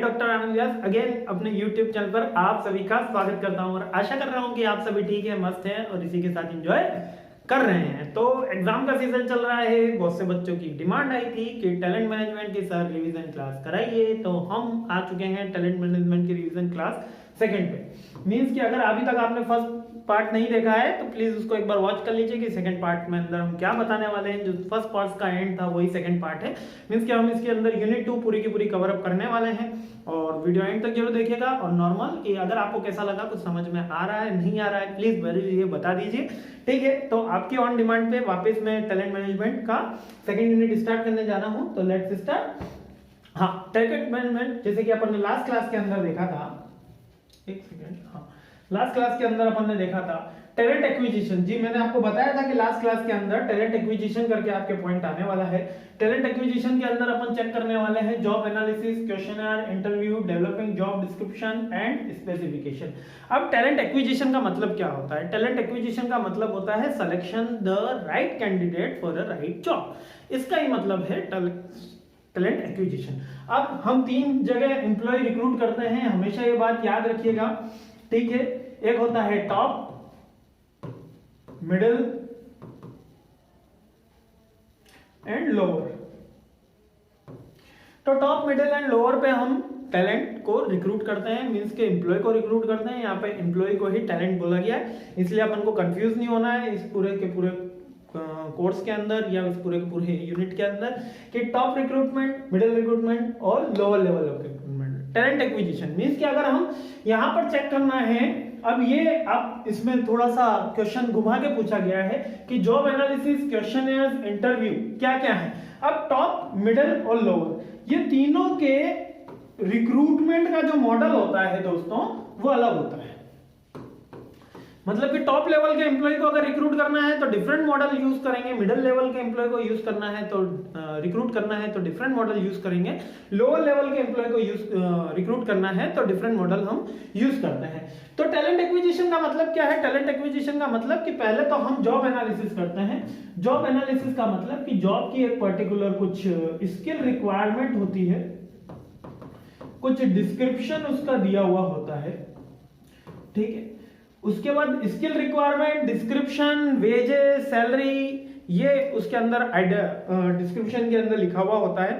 Doctor आनंद व्यास again अपने YouTube channel पर आप सभी का स्वागत करता हूं और आशा कर रहा हूं कि आप सभी ठीक है, मस्त हैं और इसी के साथ एंजॉय कर रहे हैं। तो एग्जाम का सीजन चल रहा है, बहुत से बच्चों की डिमांड आई थी कि टैलेंट मैनेजमेंट की सर रिवीजन क्लास कराइए, तो हम आ चुके हैं टैलेंट मैनेजमेंट की रिवीजन क्लास सेकंड पे। मींस कि अगर अभी तक आपने फर्स्ट पार्ट नहीं देखा है तो प्लीज उसको एक बार वॉच कर लीजिए कि सेकंड पार्ट में अंदर हम क्या बताने वाले हैं। जो फर्स्ट पार्ट का एंड था वही सेकंड पार्ट है। मींस कि हम इसके अंदर यूनिट 2 पूरी की पूरी कवर अप करने वाले हैं और वीडियो एंड तक जरूर देखिएगा। और नॉर्मल कि अगर आपको कैसा लगा, कुछ समझ में आ रहा है नहीं आ रहा है, प्लीज ये बता दीजिए, ठीक है। तो आपकी ऑन डिमांड पे वापस मैं टैलेंट मैनेजमेंट का सेकंड यूनिट स्टार्ट करने जा रहा हूं, तो लेट्स स्टार्ट। हाँ, टैलेंट मैनेजमेंट जैसे कि अपन ने लास्ट क्लास के अंदर देखा था, एक सेकेंड, हाँ लास्ट क्लास के अंदर अपन ने देखा था टैलेंट एक्विजिशन। जी मैंने आपको बताया था कि लास्ट क्लास के अंदर टैलेंट एक्विजिशन करके आपके पॉइंट आने वाला है। टैलेंट एक्विजिशन के अंदर अपन चेक करने वाले हैं job analysis, questionnaire, interview, developing job description and specification. अब टैलेंट एक्विजिशन का मतलब क्या होता है? टैलेंट एक्विजिशन का मतलब होता है selection the right candidate for the right job. इसका ही मतलब है टैलेंट एक्विजिशन। अब हम 3 जगह एम्प्लॉय रिक्रूट करते हैं, हमेशा ये बात याद रखिएगा, ठीक है। एक होता है टॉप, मिडिल एंड लोअर। तो टॉप, मिडिल एंड लोअर पे हम टैलेंट को रिक्रूट करते हैं, मींस के एम्प्लॉय को रिक्रूट करते हैं। यहाँ पे एम्प्लॉय को ही टैलेंट बोला गया है, इसलिए अपन को कंफ्यूज नहीं होना है इस पूरे के पूरे कोर्स के अंदर या इस पूरे के पूरे यूनिट के अंदर कि टॉप रिक्रूटमेंट, मिडिल रिक्रूटमेंट और lower level of recruitment. Talent acquisition means कि अगर हम यहाँ पर चेक करना है, अब ये अब इसमें थोड़ा सा क्वेश्चन घुमा के पूछा गया है कि जॉब एनालिसिस, क्वेश्चनर्स, इंटरव्यू क्या क्या है। अब टॉप, मिडिल और लोअर ये तीनों के रिक्रूटमेंट का जो मॉडल होता है दोस्तों वो अलग होता है। मतलब कि टॉप लेवल के एम्प्लॉय को अगर रिक्रूट करना है तो डिफरेंट मॉडल यूज करेंगे, मिडिल लेवल के एम्प्लॉय को यूज करना है तो रिक्रूट करना है तो डिफरेंट मॉडल यूज करेंगे, लोअर लेवल के एम्प्लॉय को रिक्रूट करना है तो डिफरेंट मॉडल हम यूज करते हैं। तो टैलेंट एक्विजिशन का मतलब क्या है? टैलेंट एक्विजिशन का मतलब कि पहले तो हम जॉब एनालिसिस करते हैं। जॉब एनालिसिस का मतलब कि जॉब की एक पर्टिकुलर कुछ स्किल रिक्वायरमेंट होती है, कुछ डिस्क्रिप्शन उसका दिया हुआ होता है, ठीक है। उसके बाद skill requirement, description, wages, salary, ये उसके अंदर डिस्क्रिप्शन के अंदर लिखा हुआ होता है।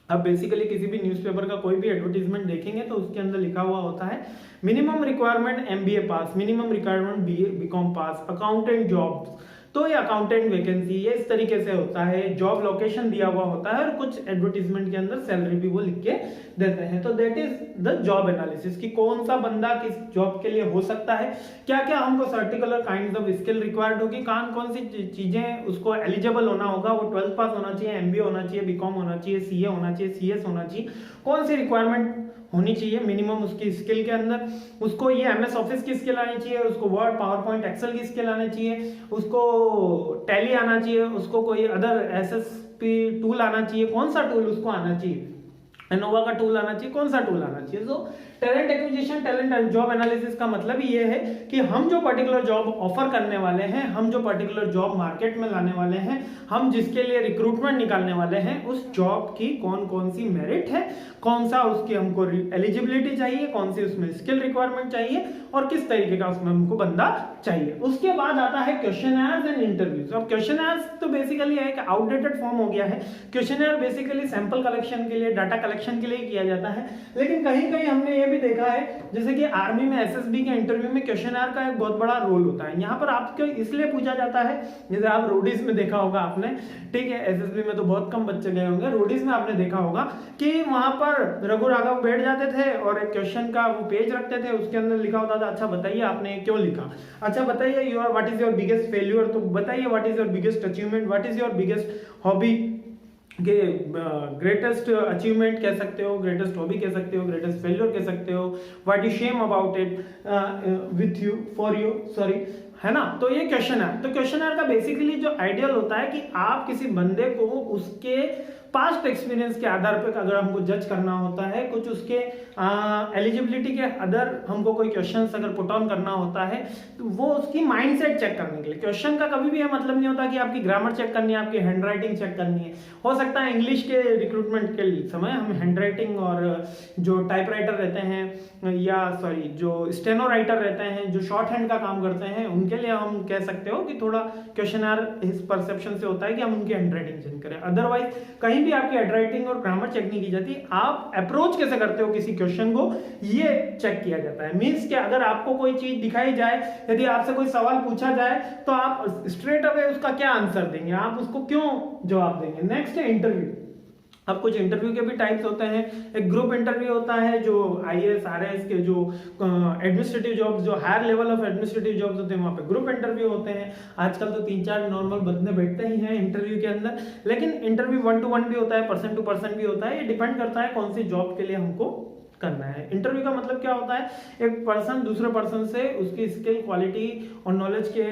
अब बेसिकली किसी भी न्यूज़पेपर का कोई भी एडवर्टीजमेंट देखेंगे तो उसके अंदर लिखा हुआ होता है मिनिमम रिक्वायरमेंट एमबीए पास, minimum requirement BA BCom pass, accountant jobs, तो ये अकाउंटेंट वैकेंसी, ये इस तरीके से होता है। जॉब लोकेशन दिया हुआ होता है और कुछ एडवर्टीजमेंट के अंदर सैलरी भी वो लिख के देते हैं। तो that is the job analysis कि कौन सा बंदा किस जॉब के लिए हो सकता है, क्या क्या हमको particular kinds of skill required होगी, कौन सी चीजें उसको एलिजिबल होना होगा, वो 12th पास होना चाहिए, एमबीए होना चाहिए, बीकॉम होना चाहिए, सीए होना चाहिए, सीएस होना चाहिए, कौन सी रिक्वायरमेंट होनी चाहिए मिनिमम उसकी स्किल के अंदर। उसको ये एमएस ऑफिस की स्किल आनी चाहिए, उसको वर्ड, पावर पॉइंट, एक्सेल की स्किल आनी चाहिए, उसको टैली आना चाहिए, उसको कोई अदर एसएसपी टूल आना चाहिए, कौन सा टूल उसको आना चाहिए, इनोवा का टूल आना चाहिए, कौन सा टूल आना चाहिए। तो talent acquisition, talent and job analysis का मतलब ये है कि हम जो पर्टिकुलर जॉब ऑफर करने वाले हैं, हम जो पर्टिकुलर जॉब मार्केट में लाने वाले हैं, हम जिसके लिए रिक्रूटमेंट निकालने वाले हैं, उस जॉब की कौन कौन सी मेरिट है, कौन सा उसकी हमको एलिजिबिलिटी चाहिए, कौन सी उसमें स्किल रिक्वायरमेंट चाहिए और किस तरीके का उसमें हमको बंदा चाहिए। उसके बाद आता है क्वेश्चनर्स एंड इंटरव्यूज। अब क्वेश्चनर्स तो बेसिकली एक आउटडेटेड फॉर्म हो गया है। क्वेश्चनर बेसिकली सैंपल कलेक्शन के लिए, डाटा कलेक्शन के लिए किया जाता है, लेकिन कहीं कहीं हमने ये भी देखा है जैसे कि आर्मी में एसएसबी के इंटरव्यू में क्वेश्चनर का एक बहुत बड़ा रोल होता है। यहाँ पर आपको इसलिए पूछा जाता है, जैसे आप रोडीज में देखा होगा आपने, ठीक है, एसएसबी में तो बहुत कम बच्चे गए होंगे, रोडीज में आपने देखा होगा कि वहां पर रघु राघव बैठ जाते थे और एक क्वेश्चन का वो पेज रखते थे, उसके अंदर लिखा होता था अच्छा बताइए आपने क्यों लिखा, अच्छा बताइए your what is your biggest failure, तो बताइए what is your biggest achievement, what is your biggest hobby, के ग्रेटेस्ट अचीवमेंट कह सकते हो, ग्रेटेस्ट हॉबी कह सकते हो, ग्रेटेस्ट फेल्योर कह सकते हो, what you Shem about it with you for you, sorry, है ना। तो ये क्वेश्चनर, तो क्वेश्चनर का बेसिकली जो आइडियल होता है कि आप किसी बंदे को उसके पास्ट एक्सपीरियंस के आधार पर अगर हमको जज करना होता है, कुछ उसके एलिजिबिलिटी के अदर हमको कोई क्वेश्चन अगर पुट ऑन करना होता है, तो वो उसकी माइंडसेट चेक करने के लिए। क्वेश्चन का कभी भी यह मतलब नहीं होता कि आपकी ग्रामर चेक करनी है, आपकी हैंडराइटिंग चेक करनी है। हो सकता है इंग्लिश के रिक्रूटमेंट के समय हम हैंडराइटिंग और जो टाइपराइटर रहते हैं या सॉरी जो स्टेनो राइटर रहते हैं, जो शॉर्ट हैंड का काम करते हैं, उनके लिए हम कह सकते हो कि थोड़ा क्वेश्चनर इस परसेप्शन से होता है कि हम उनकी हैंडराइटिंग चेक करें। अदरवाइज कहीं भी आपकी हैंडराइटिंग और ग्रामर चेक नहीं की जाती, आप अप्रोच कैसे करते हो किसी क्वेश्चन को, ये चेक किया जाता है। मीन्स कि अगर आपको कोई चीज दिखाई जाए, यदि आपसे कोई सवाल पूछा जाए, तो आप स्ट्रेट अवे उसका क्या आंसर देंगे, आप उसको क्यों जवाब देंगे। नेक्स्ट है इंटरव्यू। अब कुछ इंटरव्यू के भी टाइप्स होते हैं। एक ग्रुप इंटरव्यू होता है जो आईएएस आरआईएस के जो एडमिनिस्ट्रेटिव जॉब्स, जो higher level of administrative jobs होते हैं, वहाँ पे ग्रुप इंटरव्यू होते हैं। आजकल तो 3-4 नॉर्मल बंदे बैठते ही हैं इंटरव्यू के अंदर, लेकिन इंटरव्यू 1-to-1 भी होता है, पर्सन टू पर्सन भी होता है। ये डिपेंड करता है कौन सी जॉब के लिए हमको करना है। इंटरव्यू का मतलब क्या होता है, एक पर्सन दूसरे पर्सन से उसकी स्किल, क्वालिटी और नॉलेज के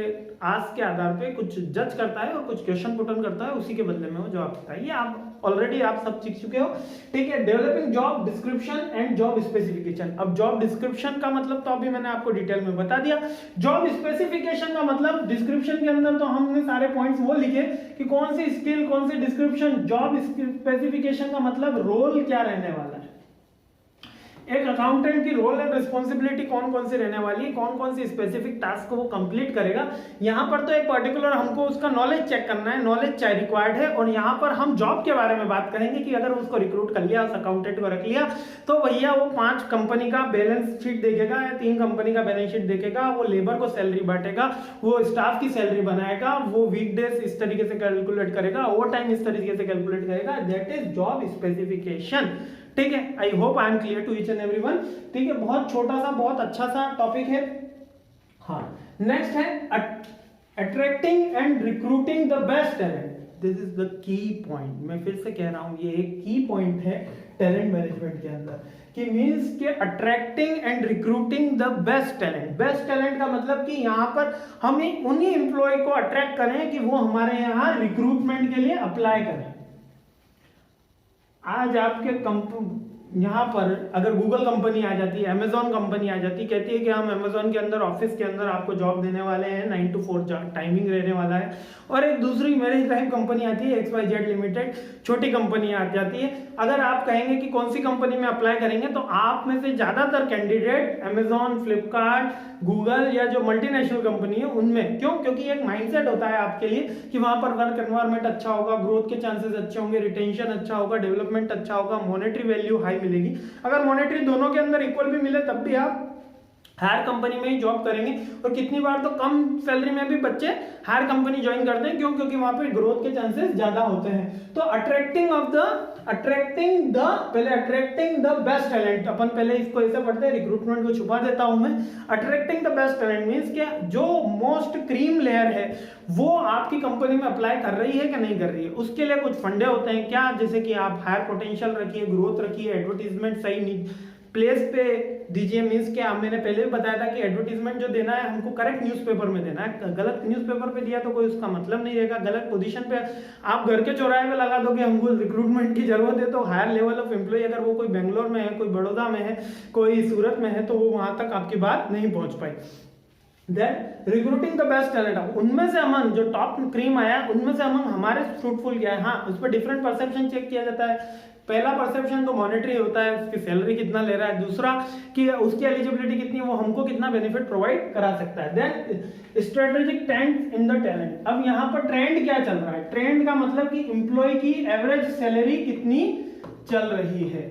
आस के आधार पे कुछ जज करता है और कुछ क्वेश्चन पुट ऑन करता है, उसी के बदले में वो जवाब देता है। ये आप ऑलरेडी आप सब सीख चुके हो, ठीक है। Developing job description and job specification. अब जॉब डिस्क्रिप्शन का मतलब तो अभी मैंने आपको डिटेल में बता दिया। जॉब स्पेसिफिकेशन का मतलब, डिस्क्रिप्शन के अंदर तो हमने सारे पॉइंट्स वो लिखे कि कौन सी स्किल, कौन सी डिस्क्रिप्शन। जॉब स्पेसिफिकेशन का मतलब रोल क्या रहने वाला है, एक अकाउंटेंट की रोल एंड रिस्पॉन्सिबिलिटी कौन कौन सी रहने वाली है, कौन कौन सी स्पेसिफिक टास्क को वो कंप्लीट करेगा। यहाँ पर तो एक पर्टिकुलर हमको उसका नॉलेज चेक करना है, नॉलेज चाहिए रिक्वायर्ड है। और यहाँ पर हम जॉब के बारे में बात करेंगे कि अगर उसको रिक्रूट कर लिया, उस अकाउंटेंट को रख लिया, तो भैया वो 5 कंपनी का बैलेंस शीट देखेगा या 3 कंपनी का बैलेंस शीट देखेगा, वो लेबर को सैलरी बांटेगा, वो स्टाफ की सैलरी बनाएगा, वो वीकडेज इस तरीके से कैलकुलेट करेगा, ओवर टाइम इस तरीके से कैलकुलेट करेगा। दैट इज जॉब स्पेसिफिकेशन, ठीक है। I hope I am clear to each and everyone, ठीक है। बहुत छोटा सा, बहुत अच्छा सा टॉपिक है। हाँ, नेक्स्ट है attracting and recruiting the best talent. This is the key point. मैं फिर से कह रहा हूं, ये एक की पॉइंट है टैलेंट मैनेजमेंट के अंदर, कि मींस के attracting and recruiting the best talent. Best talent का मतलब कि यहाँ पर हम उन्हीं एम्प्लॉय को अट्रैक्ट करें कि वो हमारे यहाँ रिक्रूटमेंट के लिए अप्लाई करें। आज आपके यहाँ पर अगर गूगल कंपनी आ जाती है, अमेजॉन कंपनी आ जाती, कहती है कि हम अमेजॉन के अंदर ऑफिस के अंदर आपको जॉब देने वाले हैं, 9 to 4 टाइमिंग रहने वाला है। और एक दूसरी मैरिज लाइफ कंपनी आती है, XYZ लिमिटेड, छोटी कंपनी आ जाती है। अगर आप कहेंगे कि कौन सी कंपनी में अप्लाई करेंगे, तो आप में से ज्यादातर कैंडिडेट अमेजॉन, फ्लिपकार्ट, गूगल या जो मल्टीनेशनल कंपनी है उनमें। क्यों? क्योंकि एक माइंडसेट होता है आपके लिए कि वहां पर वर्क एनवायरनमेंट अच्छा होगा, ग्रोथ के चांसेस अच्छे होंगे, रिटेंशन अच्छा होगा, डेवलपमेंट अच्छा होगा, मॉनेटरी वैल्यू हाई मिलेगी। अगर मॉनेटरी दोनों के अंदर इक्वल भी मिले तब भी आप हायर कंपनी में ही जॉब करेंगे। और कितनी बार तो कम सैलरी में भी बच्चे हायर कंपनी ज्वाइन करते हैं। क्यों? क्योंकि वहां पे ग्रोथ के चांसेस ज्यादा होते हैं। तो अट्रैक्टिंग द बेस्ट टैलेंट, अपन पहले इसको ऐसे पढ़ते हैं, रिक्रूटमेंट को छुपा देता हूं मैं। Attracting the best talent means क्या, जो मोस्ट क्रीम लेयर है वो आपकी कंपनी में अप्लाई कर रही है कि नहीं कर रही है। उसके लिए कुछ फंडे होते हैं क्या, जैसे कि आप हायर पोटेंशियल रखिए, ग्रोथ रखिए, एडवर्टीजमेंट सही प्लेस पे दीजिए। मींस क्या, मैंने पहले भी बताया था कि एडवर्टीजमेंट जो देना है हमको करेक्ट न्यूज़पेपर में देना है। गलत न्यूज़पेपर पे दिया तो कोई उसका मतलब नहीं रहेगा। गलत पोजीशन पे आप घर के चौराहे पे लगा दो कि हमको रिक्रूटमेंट की जरूरत है, तो हायर लेवल ऑफ एम्प्लॉय अगर वो कोई बेंगलोर में है, कोई बड़ौदा में है, कोई सूरत में है, तो वो वहां तक आपकी बात नहीं पहुंच पाई। रिक्रूटिंग द बेस्ट टैलेंट, उनमें से हम जो टॉप क्रीम आया उनमें से हम हमारे फ्रूटफुल क्या है। हाँ, उस पर डिफरेंट परसेप्शन चेक किया जाता है। पहला परसेप्शन तो मॉनेटरी होता है, उसकी सैलरी कितना ले रहा है। दूसरा कि उसकी एलिजिबिलिटी कितनी है, वो हमको कितना बेनिफिट प्रोवाइड करा सकता है। Then strategic trend in the talent. अब यहाँ पर ट्रेंड क्या चल रहा है, ट्रेंड का मतलब कि एम्प्लॉय की एवरेज सैलरी कितनी चल रही है।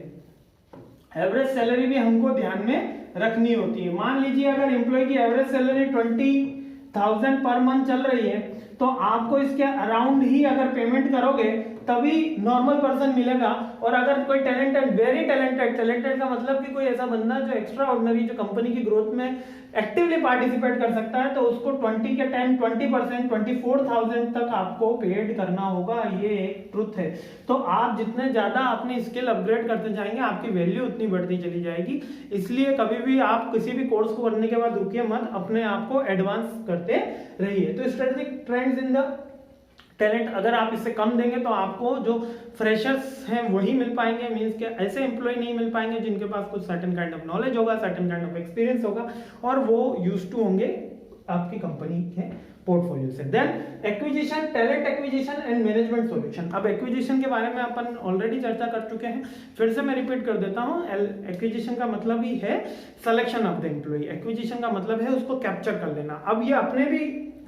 एवरेज सैलरी भी हमको ध्यान में रखनी होती है। मान लीजिए अगर एम्प्लॉय की एवरेज सैलरी 20,000 पर मंथ चल रही है, तो आपको इसके अराउंड ही अगर पेमेंट करोगे तभी नॉर्मल पर्सन मिलेगा। और अगर कोई टैलेंटेड, वेरी टैलेंटेड का मतलब कि कोई ऐसा बंदा जो एक्स्ट्रा ऑर्डिनरी, जो कंपनी की ग्रोथ में एक्टिवली पार्टिसिपेट कर सकता है, तो उसको 20% 24,000 तक आपको पेड करना होगा। ये एक ट्रुथ है। तो आप जितने ज्यादा अपनी स्किल अपग्रेड करते जाएंगे, आपकी वैल्यू उतनी बढ़ती चली जाएगी। इसलिए कभी भी आप किसी भी कोर्स को करने के बाद रुकिए मत, अपने आप को एडवांस करते रहिए। तो strategic trends in the talent अगर आप इससे कम देंगे तो आपको जो फ्रेशर्स हैं वही मिल पाएंगे, मींस के ऐसे एम्प्लॉय नहीं मिल पाएंगे जिनके पास कुछ सर्टेन काइंड ऑफ नॉलेज होगा, सर्टेन काइंड ऑफ एक्सपीरियंस होगा और वो यूज्ड टू होंगे आपकी कंपनी के पोर्टफोलियो से। Then acquisition, talent acquisition and management solution. अब एक्विजिशन के बारे में अपन ऑलरेडी चर्चा कर चुके हैं, फिर से मैं रिपीट कर देता हूं। एक्विजिशन का मतलब ही है selection of the employ, acquisition का मतलब है उसको कैप्चर कर लेना। अब ये अपने भी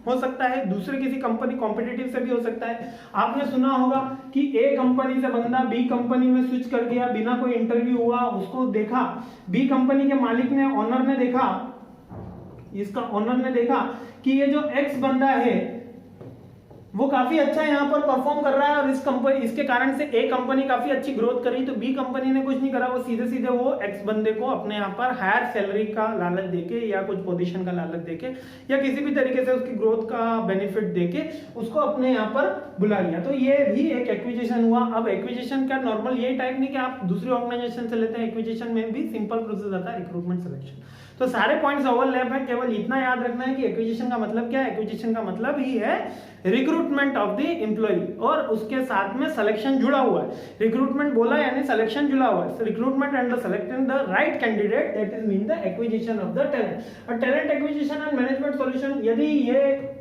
हो सकता है, दूसरे किसी कंपनी कॉम्पिटिटिव से भी हो सकता है। आपने सुना होगा कि ए कंपनी से बंदा बी कंपनी में स्विच कर गया, बिना कोई इंटरव्यू हुआ, उसको देखा बी कंपनी के मालिक ने, ओनर ने देखा, इसका ओनर ने देखा कि ये जो एक्स बंदा है वो काफी अच्छा यहाँ पर परफॉर्म कर रहा है और इसके कारण से ए कंपनी काफी अच्छी ग्रोथ करी, तो बी कंपनी ने कुछ नहीं करा, वो सीधे सीधे वो एक्स बंदे को अपने यहाँ पर हायर सैलरी का लालच देके या कुछ पोजीशन का लालच देके या किसी भी तरीके से उसकी ग्रोथ का बेनिफिट देके उसको अपने यहाँ पर बुला लिया। तो ये भी एक एक्विजिशन हुआ। अब एक्विजिशन का नॉर्मल यही टाइप नहीं कि आप दूसरी ऑर्गेनाइजेशन से लेते हैं, एक्विजिशन में भी सिंपल प्रोसेस आता है, रिक्रूटमेंट सिलेक्शन। तो सारे पॉइंट्स ओवरलैप है, केवल इतना याद रखना है कि एक्विजिशन का मतलब क्या है। एक्विजिशन का मतलब ही है रिक्रूटमेंट ऑफ द एम्प्लॉय और उसके साथ में सिलेक्शन जुड़ा हुआ है। रिक्रूटमेंट बोला यानी सिलेक्शन जुड़ा हुआ है। Recruitment and selecting the right candidate, that is mean the acquisition of the talent. और talent acquisition and management solution, यदि ये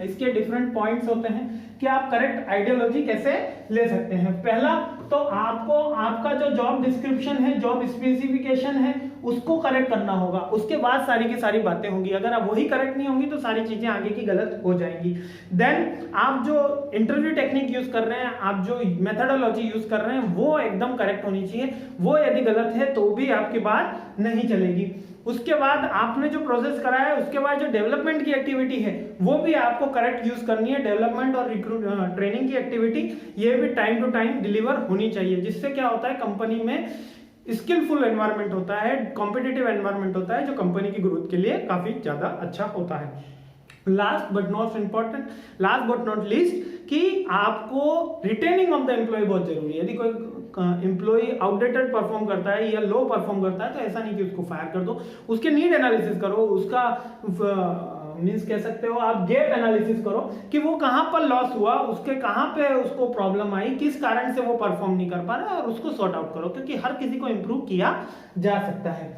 इसके डिफरेंट पॉइंट्स होते हैं कि आप करेक्ट आइडियोलॉजी कैसे ले सकते हैं। पहला तो आपको आपका जो जॉब डिस्क्रिप्शन है, जॉब स्पेसिफिकेशन है, उसको करेक्ट करना होगा। उसके बाद सारी की सारी बातें होंगी। अगर आप वही करेक्ट नहीं होंगी तो सारी चीजें आगे की गलत हो जाएंगी। देन आप जो इंटरव्यू टेक्निक यूज कर रहे हैं, आप जो मेथोडोलॉजी यूज कर रहे हैं वो एकदम करेक्ट होनी चाहिए। वो यदि गलत है तो भी आपकी बात नहीं चलेगी। उसके बाद आपने जो प्रोसेस करा है उसके बाद जो डेवलपमेंट की एक्टिविटी है वो भी आपको करेक्ट यूज करनी है। डेवलपमेंट और ट्रेनिंग की एक्टिविटी ये भी टाइम टू टाइम डिलीवर होनी चाहिए, जिससे क्या होता है कंपनी में स्किलफुल एनवायरनमेंट होता है, कॉम्पिटिटिव एनवायरनमेंट होता है, जो कंपनी की ग्रोथ के लिए काफी ज्यादा अच्छा होता है। Last but not important, last but not least, कि आपको रिटेनिंग ऑफ द एम्प्लॉय बहुत जरूरी है। यदि कोई एम्प्लॉय आउटडेटेड परफॉर्म करता है या लो परफॉर्म करता है तो ऐसा नहीं कि उसको फायर कर दो, उसके नीड एनालिसिस करो, उसका मींस कह सकते हो आप गैप एनालिसिस करो कि वो कहां पर लॉस हुआ, उसके कहां पे उसको प्रॉब्लम आई, किस कारण से वो परफॉर्म नहीं कर पा रहा है और उसको सॉर्ट आउट करो, क्योंकि हर किसी को इंप्रूव किया जा सकता है।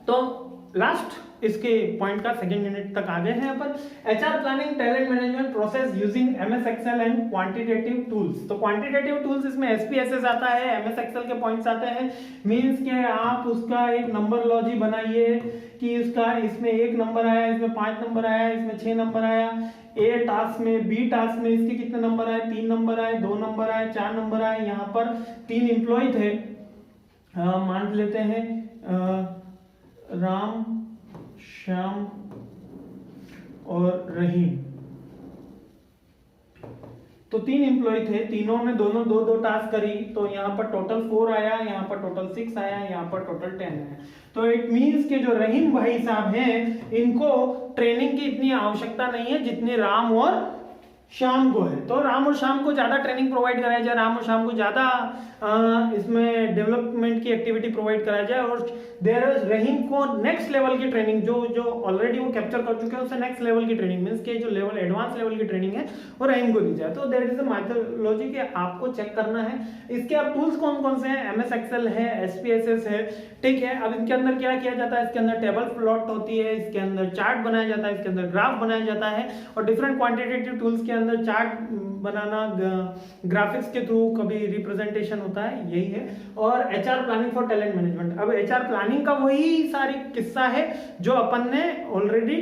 तो लास्ट इसके पॉइंट का सेकंड यूनिट तक आ गए हैं अपन। HR planning talent management process using MS Excel and quantitative tools. तो क्वांटिटेटिव टूल्स इसमें एसपीएसएस आता है, एमएस एक्सेल के पॉइंट्स आते हैं। मींस के आप उसका एक नंबरलॉजी बनाइए कि उसका इसमें 1 नंबर आया, इसमें 5 नंबर आया, इसमें 6 नंबर आया, ए टास्क में, बी टास्क में इसके कितने नंबर आए, 3 नंबर आए, 2 नंबर आए, 4 नंबर आए। यहाँ पर 3 एम्प्लॉय थे, मान लेते हैं राम, श्याम और रहीम। तो 3 एम्प्लॉय थे, तीनों ने दोनों 2-2 टास्क करी, तो यहाँ पर टोटल 4 आया, यहाँ पर टोटल 6 आया, यहाँ पर टोटल 10 आया। तो इट मींस के जो रहीम भाई साहब हैं इनको ट्रेनिंग की इतनी आवश्यकता नहीं है जितनी राम और शाम को है। तो राम और शाम को ज्यादा ट्रेनिंग प्रोवाइड कराया जाए, राम और शाम को ज्यादा इसमें डेवलपमेंट की एक्टिविटी प्रोवाइड कराया जाए और देयर इज रहीम को नेक्स्ट लेवल की ट्रेनिंग जो ऑलरेडी वो कैप्चर कर चुके हैं उससे नेक्स्ट लेवल की ट्रेनिंग मींस के जो लेवल एडवांस लेवल की ट्रेनिंग है वो रहीम को दी जाए। तो देयर इज अ मेथोडोलॉजी कि आपको चेक करना है। इसके अब टूल्स कौन कौन से हैं, एमएस एक्सेल है, एसपीएसएस है, ठीक है। अब इनके अंदर क्या किया जाता है, इसके अंदर टेबल प्लॉट होती है, इसके अंदर चार्ट बनाया जाता है, इसके अंदर ग्राफ बनाया जाता है और डिफरेंट क्वांटिटेटिव टूल्स के अंदर चार्ट बनाना, ग्राफिक्स के थ्रू कभी रिप्रेजेंटेशन होता है, यही है। और HR planning for talent management. अब एचआर प्लानिंग का वही सारी किस्सा है जो अपन ने ऑलरेडी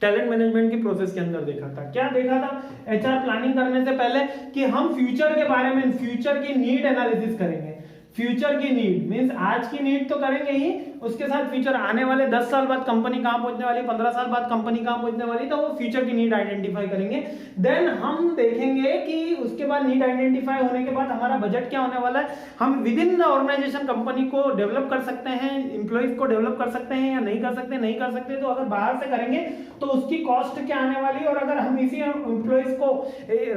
टैलेंट मैनेजमेंट की प्रोसेस के अंदर देखा था। क्या देखा था एचआर प्लानिंग करने से पहले कि हम फ्यूचर के बारे में, फ्यूचर की नीड एनालिसिस करेंगे। फ्यूचर की नीड मींस आज की नीड तो करेंगे ही, उसके साथ फ्यूचर आने वाले 10 साल बाद कंपनी कहां पहुंचने वाली, 15 साल बाद कंपनी कहां पहुंचने वाली, तो वो फ्यूचर की नीड आइडेंटिफाई करेंगे। देन हम देखेंगे कि उसके बाद नीड आइडेंटिफाई होने के बाद हमारा बजट क्या होने वाला है, हम within the organization company को डेवलप कर सकते हैं, एम्प्लॉइज को डेवलप कर सकते हैं या नहीं कर सकते। नहीं कर सकते तो अगर बाहर से करेंगे तो उसकी कॉस्ट क्या आने वाली है, और अगर हम इसी एम्प्लॉइज को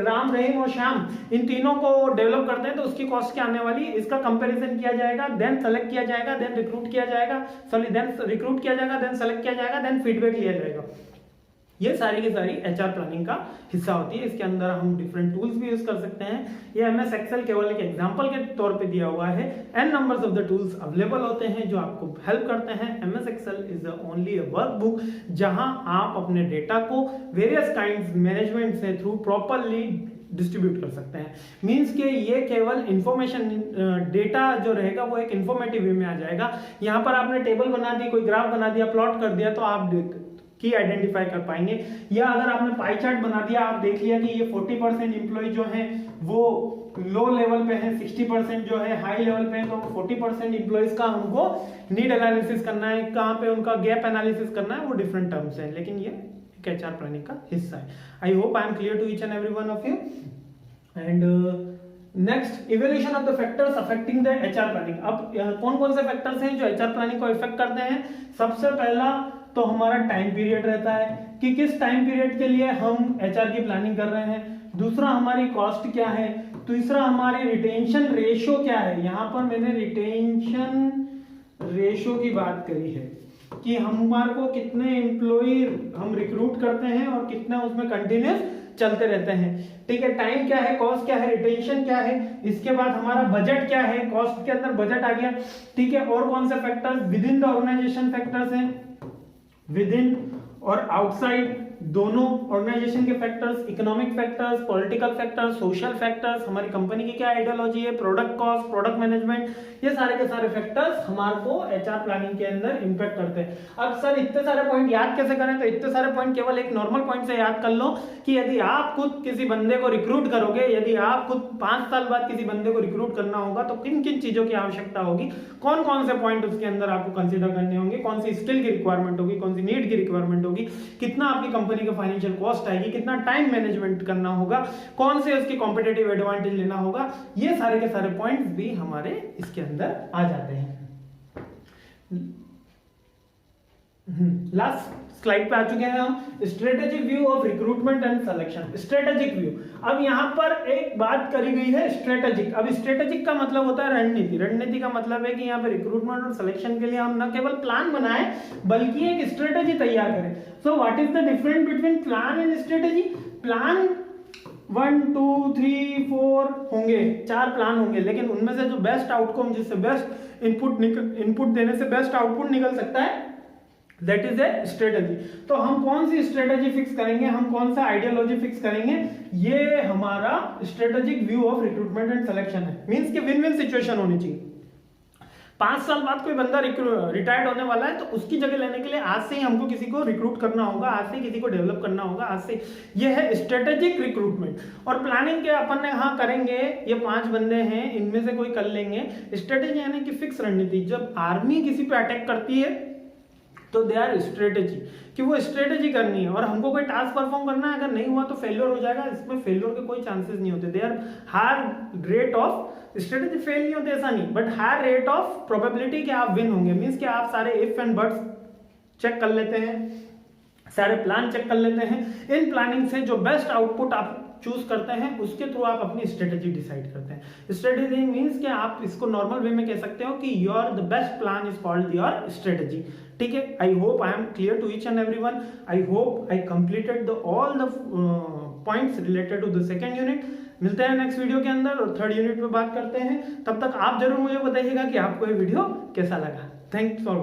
राम, रहीम और श्याम इन तीनों को डेवलप करते हैं तो उसकी कॉस्ट क्या आने वाली है, इसका कंपैरिजन किया जाएगा, देन सेलेक्ट किया जाएगा, देन रिक्रूट किया जाएगा, देन रिक्रूट किया जाएगा, देन सेलेक्ट किया जाएगा, देन फीडबैक लिया जाएगा। ये सारी की सारी एचआर प्लानिंग का हिस्सा होती है। इसके अंदर हम डिफरेंट टूल्स भी यूज कर सकते हैं। ये एमएस एक्सेल केवल एक एग्जांपल के तौर पे दिया हुआ है। An numbers of the tools available होते हैं जो आपको हेल्प करते हैं। MS Excel is only a workbook जहां आप अपने डेटा को वेरियस काइंड्स मैनेजमेंट से थ्रू प्रॉपरली डिस्ट्रीब्यूट कर सकते हैं। मींस के ये केवल इंफॉर्मेशन डेटा जो रहेगा वो एक इंफॉर्मेटिव वे में आ जाएगा। यहाँ पर आपने टेबल बना दी, कोई ग्राफ बना दिया, प्लॉट कर दिया तो आप की आइडेंटिफाई कर पाएंगे। या अगर आपने पाई चार्ट बना दिया, आप देख लिया कि ये 40% एम्प्लॉय जो है वो लो लेवल पे है, 60% जो है हाई लेवल पे है, तो 40% एम्प्लॉइज का हमको नीड एनालिसिस करना है, कहाँ पे उनका गैप एनालिसिस करना है, वो डिफरेंट टर्म्स है, लेकिन ये एक एचआर प्लानिंग का हिस्सा है। I hope I am clear to each and every one of you. And next, evolution of the factors affecting the HR planning. अब कौन कौन से फैक्टर्स हैं जो एचआर प्लानिंग को इफेक्ट करते हैं? सबसे पहला तो हमारा टाइम पीरियड रहता है कि किस टाइम पीरियड के लिए हम एचआर की प्लानिंग कर रहे हैं। दूसरा, हमारी कॉस्ट क्या है। तीसरा, हमारी रिटेंशन रेशियो क्या है। यहां पर मैंने रिटेंशन रेशियो की बात करी है कि हमारे को कितने एम्प्लॉय हम रिक्रूट करते हैं और कितने उसमें कंटिन्यूस चलते रहते हैं। ठीक है, टाइम क्या है, कॉस्ट क्या है, रिटेंशन क्या है, इसके बाद हमारा बजट क्या है, कॉस्ट के अंदर बजट आ गया। ठीक है, और कौन से factors within the organization factors हैं, विद इन और आउटसाइड दोनों ऑर्गेनाइजेशन के factors, economic factors, political factors, social factors, हमारी कंपनी की क्या आइडियोलॉजी है, प्रोडक्ट कॉस्ट, प्रोडक्ट मैनेजमेंट, ये सारे के सारे फैक्टर्स हमारे को एचआर प्लानिंग के अंदर इंपैक्ट करते हैं। अब सर इतने सारे पॉइंट याद कैसे करें? तो इतने सारे पॉइंट केवल एक नॉर्मल पॉइंट से याद कर लो कि यदि आप खुद किसी बंदे को रिक्रूट करोगे, यदि आप खुद 5 साल बाद किसी बंदे को रिक्रूट करना होगा तो किन किन चीजों की आवश्यकता होगी, कौन कौन से पॉइंट उसके अंदर आपको कंसीडर करने होंगे, कौन सी स्किल की रिक्वायरमेंट होगी, कौन सी नीड की रिक्वायरमेंट होगी, कितना आपकी कंपनी का फाइनेंशियल कॉस्ट आएगी, कितना टाइम मैनेजमेंट करना होगा, कौन से उसकी कॉम्पिटिटिव एडवांटेज लेना होगा, ये सारे के सारे पॉइंट्स भी हमारे इसके अंदर आ जाते हैं। लास्ट स्लाइड पे आ चुके हैं हम, strategic view of recruitment and selection. Strategic view, अब यहां पर एक बात करी गई है स्ट्रेटेजिक। अब स्ट्रेटेजिक का मतलब होता है रणनीति। रणनीति का मतलब है कि यहाँ पे रिक्रूटमेंट और सिलेक्शन के लिए हम न केवल प्लान बनाएं बल्कि एक स्ट्रेटेजी तैयार करें। So what is the difference between plan and strategy? Plan 1 2 3 4 होंगे, 4 प्लान होंगे, लेकिन उनमें से जो बेस्ट आउटकम, जिससे बेस्ट इनपुट देने से बेस्ट आउटपुट निकल सकता है, दैट इज ए स्ट्रेटेजी। तो हम कौन सी स्ट्रेटेजी फिक्स करेंगे, हम कौन सा आइडियोलॉजी फिक्स करेंगे, ये हमारा strategic view of recruitment and selection है। मींस कि विन विन सिचुएशन होनी चाहिए। 5 साल बाद कोई बंदा रिटायर्ड होने वाला है तो उसकी जगह लेने के लिए आज से ही हमको किसी को रिक्रूट करना होगा, आज से ही किसी को डेवलप करना होगा, आज से। ये है स्ट्रेटेजिक रिक्रूटमेंट। और प्लानिंग के अपन ने हाँ करेंगे, ये 5 बंदे हैं, इनमें से कोई कर लेंगे। स्ट्रेटेजी यानी कि फिक्स रणनीति। जब आर्मी किसी पे अटैक करती है तो दे आर स्ट्रेटेजी, कि वो स्ट्रेटेजी करनी है और हमको कोई टास्क परफॉर्म करना है, अगर नहीं हुआ तो फेलियर हो जाएगा। इसमें फेलियर के कोई चांसेस नहीं होते। They are higher rate of, strategy fail नहीं होते ऐसा नहीं, but higher rate of probability कि आप विन होंगे। मींस कि आप सारे इफ एंड बट्स चेक कर लेते हैं, सारे प्लान चेक कर लेते हैं। इन प्लानिंग से जो बेस्ट आउटपुट आप चूज करते हैं उसके थ्रू आप अपनी स्ट्रेटेजी डिसाइड करते हैं। स्ट्रेटेजी मींस कि आप इसको नॉर्मल वे में कह सकते हो कि your the best plan is called your strategy. ठीक है, I hope I am clear to each and everyone. I hope I completed the all the points related to the second unit. मिलते हैं next video के अंदर और third unit में बात करते हैं। तब तक आप जरूर मुझे बताइएगा कि आपको ये वीडियो कैसा लगा। Thanks for